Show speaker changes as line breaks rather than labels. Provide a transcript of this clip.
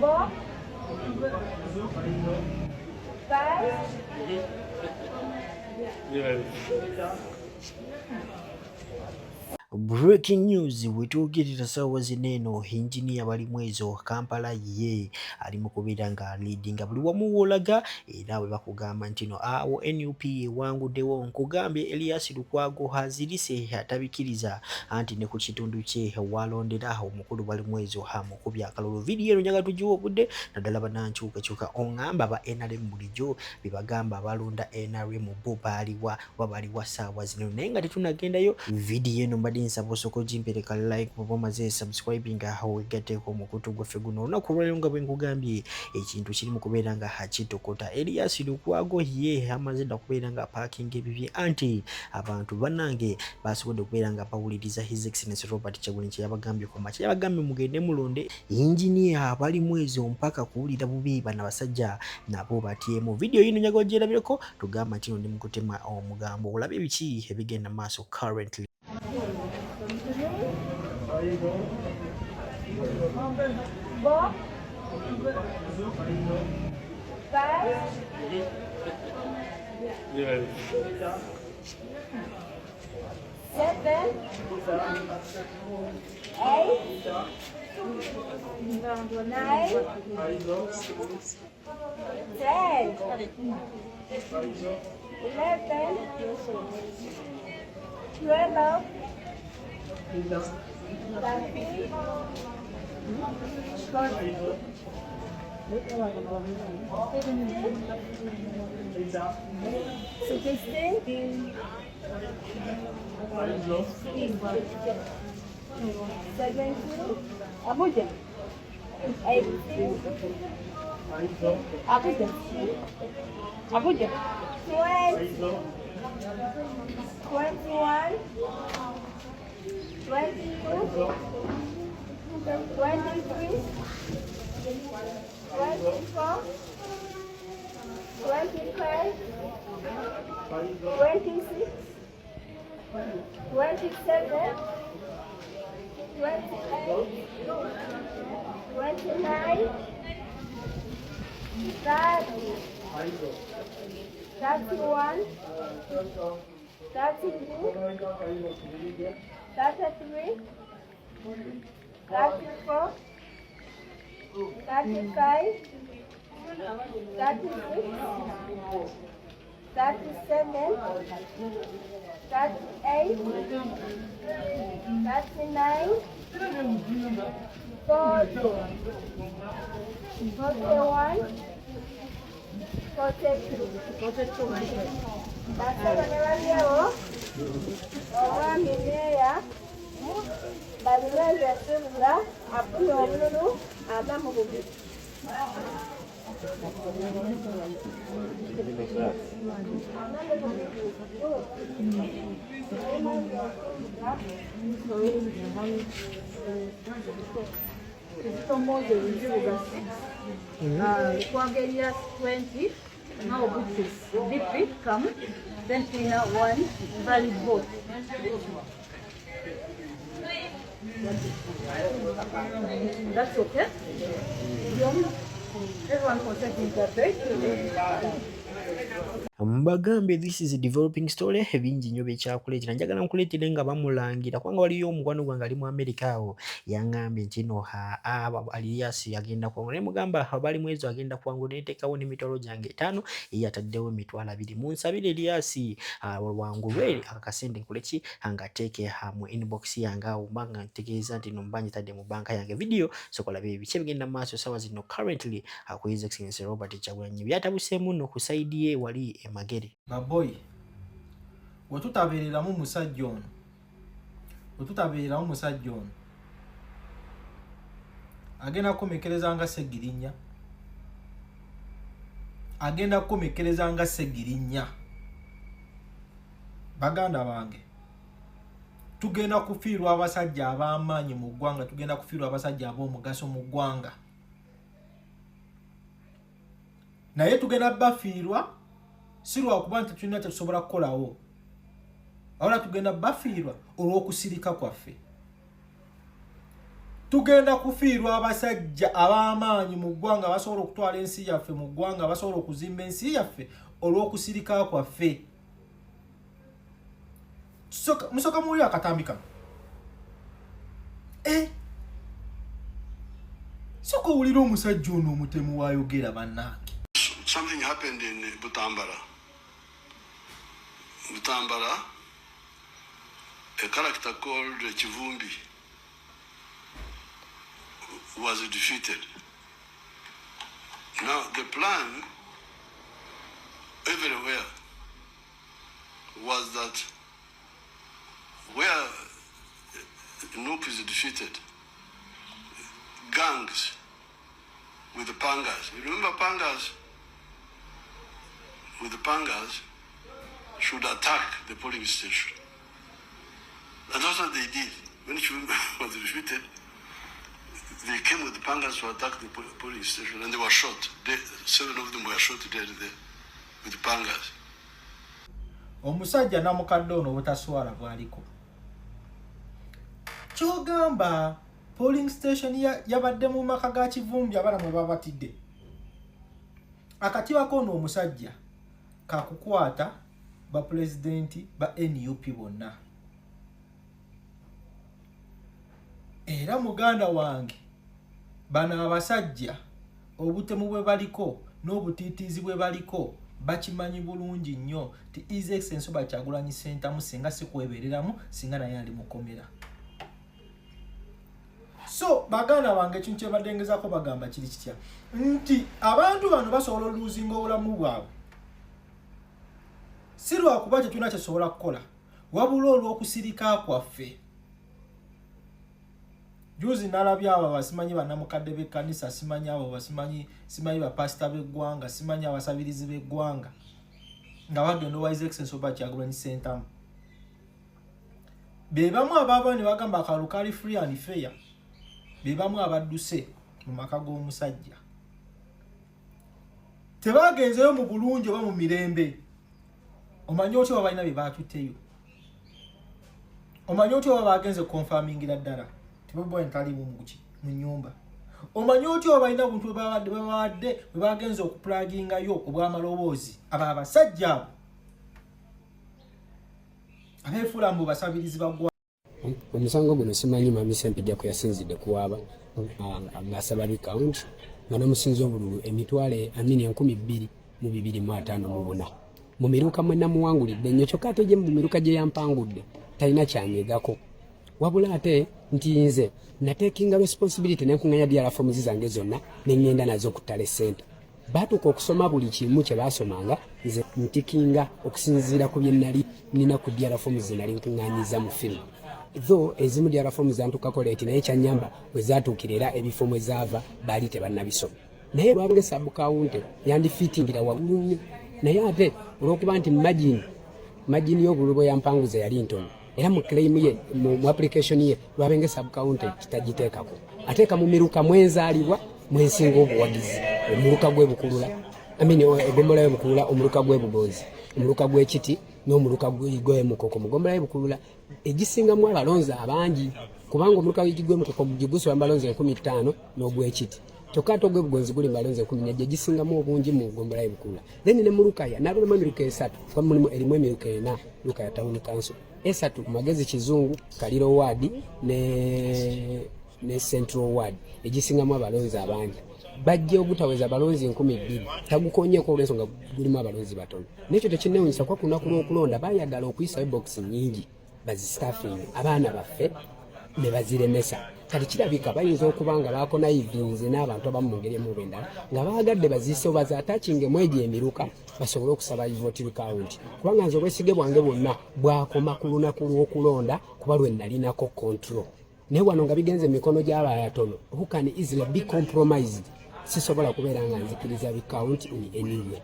Four, five.
Breaking news wetuukirira ssaawa zineno engineer bali mwezo Kampala ye ali mu kubeera nga leadinga buli wamu wolaga era bwe bakugamba nti no awo NUP wanguddewo nkugambye Erias Lukwago azilisse atabikiriza anti ne ku kitundu kye walondera omukulu bali mwezo bamukubye akalulu. Video eno njaga tugiwa obudde naddala banankyukakyuka oŋŋamba ba NRM bulijjo bebagamba balonda NRM bo baliwa ssaawa zino naye nga tetunagendayo. Video eno mbadde nsaba osooka ogimpereka like bw'oba omaze subscribing weegatteeko omukutu gwaffe guno olunaku olwaleero nga bwe nkugambye ekintu kiri mu kubeera nga hakitokota. Erias Lukwago ye amaze dda kubeera nga paakinga ebibye anti abantu bannange basobodde okubeera nga bawuliriza His Excellency Robert Kyagulanyi kye yabagambye ku makya. Yabagambye mugende mulonde engineer bali mwezo mpaka kuwulira bubi bano abasajja nabo batyemu. Video yino njaga ogyerabireko tugamba nti no ndi mu kutema omugambo olabe biki ebigenda maaso currently.
Four, five. Seven, 8, 9, 10, 11, 12, 13, 16, 17, Abuja, 18, Abuja, 20, 21, 22, 23, 24, 25, 26, 27, 28, 29, 30, 31, 32, 33, 34, 35, 36, 37, 38, 39, 40, 41, 42. Basaba ne balyawo omwami meeya balireze esibula afuna obululu ava mu bubi.
Lukwago Erias 20, now which is DP come, then Tina 1, valid vote. That's okay? Everyone concentrate.
Mbagambe this is a developing story ebingi nnyo byekyakuleetera njagala nkuleetere nga bamulangira kubanga waliyo omukwano gwange ali mu America awo yaŋŋambye nti no Erias agenda kuwangula naye mugamba bali mwezo agenda kuwangula neeteekawo n'emitwalo gyange 5 ye ataddewo emitwalo 2 munsabire Erias wangulwe akasente nkoleki angateeke mu inbox yange awo mbanga ntegeeza nti no mbanye tadde mu banka yange. Video sokola biki ebigenda maaso sawa zino currently ku His Excellency Robert Kyagulanyi byatabuseemu no ku side ye wali emagere.
Baboy wetutabeereramu musajja ono agenda kukomekereza nga Segirinnya baganda bange tugenda kufiirwa abasajja ab'amaanyi mu ggwanga, tugenda kufiirwa abasajja ab'omugaso mu ggwanga, naye tugenda bafiirwa si lwakuba nti tulina tetusobola kukolawo, awula tugenda bafiirwa olw'okusirika kwaffe. tugenda kufiirwa abasajja ab'amaanyi mu ggwanga basobola okutwala ensi yaffe mu ggwanga basobola okuzimba ensi yaffe olw'okusirika kwaffe. Musoka muwuli akatambi kano. Soka owulira omusajja ono omutemu waayogera bannange.
Something happened in Mutambara. A character called Chivumbi was defeated. Now the plan everywhere was that where Nup is defeated, gangs with the pangas. You remember pangas? With the pangas should attack the polling station. And that's what they did. When Chivumbi was defeated, they came with the pangas to attack the polling station and they were shot. 7 of them were shot dead there with the pangas.
Omusajja namukadde ono obutaswala bwaliko. Kyogamba polling station yabadde mu maka ga Kivumbi abana mwe babatidde. Akatiba kono omusajja kakukwata ba presidenti ba NUP bonna. Era muganda wange bana abasajja obutemu bwe baliko n'obutiitiizi bwe baliko bakimanyi bulungi nnyo ti His Excellency Kyagulanyi Ssentamu singa si kwebereramu singa naye ali mukomera. So baganda bange ekintu kye badengezako bagamba kiri kitya nti abantu bano basobola oluzinga obulamu bwabwe si lwakuba tetulina kyesobola kukola wabula olw'okusirika kwaffe. Juzi nalabya abo basimanyi bannamukadde b'ekkanisa, simanyi abo basimanyi ba pastor b'eggwanga, simanyi abasabirizi b'eggwanga nga bagenda owa His Excellency Kyagulanyi Ssentamu. Be bamu abaava ne bagamba akalulu kali free and fair. Be bamu abadduse mu maka g'omusajja. Tebagenzeyo mu bulungi oba mu mirembe. Omanyi otyo balina bye baatutteyo. Omanyi otyo bagenze confirmingira ddala. Tibobo entali mu nyumba. Omanyi otyo balina buntu babadde bagenze okuplaginga yo obw'amaloboozi aba abasajja abo. Abeefula mu basabirizi bagwa.
Omusango guno simanyi mami Sempijja ku yasinzidde kuwaaba ng'asaba likawunti nga n'omusinzi obululu emitwale 22,254 mu miruka mwe namuwangulidde nnyo kyokka ate gye mu miruka gye yampangudde talina kyanyegako wabula ate nti nze nateekinga responsibility n'enkuŋŋaanya DRF fomuzi zange zonna ne ŋŋenda nazo ku ttale center. Baatuuka okusoma buli kimu kye baasomanga nze ntikinga okusinziira ku bye nali nina ku DRF fomuzi nali nkuŋŋaanyiza mu firimu. Though ezimu DRF fomuzi zantukako leeti naye kyanyamba bwe zaatuukira era ebifo mwe zaava baali tebannabisoma. Naye lwabule sabukawunte yandifiitingira waggulu nnyo naye ate olw'okuba nti magini y'obululu bwe yampanguza yali ntono era mu claim ye mu application ye lwabenge sabukawunte kitagiteekako ateeka mu miruka mwenzaalibwa mwensinga obuwagizi omuluka gw'ebukulula egombola y'ebukulula omuluka gw'ebugonzi omuluka gw'ekiti n'omuluka gw'emukoko mugombola y'ebukulula egisingamu abalonzi abangi kubanga omuluka gw'emukoko gigusula abalonzi 15,000 n'ogw'ekiti kyokka ate ogw'ebugonzi guli balonzi 10 gye gisingamu obungi mu gombola y'ebukulula then ne mu lukaya nalulemu emiruka 3 kuba mulimu erimu emiruka 4 lukaya town council 3 magezi kizungu kaliro ward ne central ward egisingamu abalonzi abangi bajje obutaweza abalonzi 12,000 tagukonyeko olw'ensonga gulimu abalonzi batono nekyo tekinnewunyisa kwa kunaku lw'okulonda bayagala okuyisayo box nyingi bazistaffing abaana baffe ne baziremesa kati kirabika bayinza okuba nga bakonayivinze n'abantu abamu mu ngeri emu bwendala nga baagadde baziise bazaatachingemu egyo emiruka basobole okusaba vote recount kubanga nze obwesige bwange bwonna bwakoma ku lunaku lw'okulonda kuba lwe nalinako control naye wano nga bigenze emikono gy'abayatono who can easily be compromised sisobola kubeera nga nzikiriza recount in any way.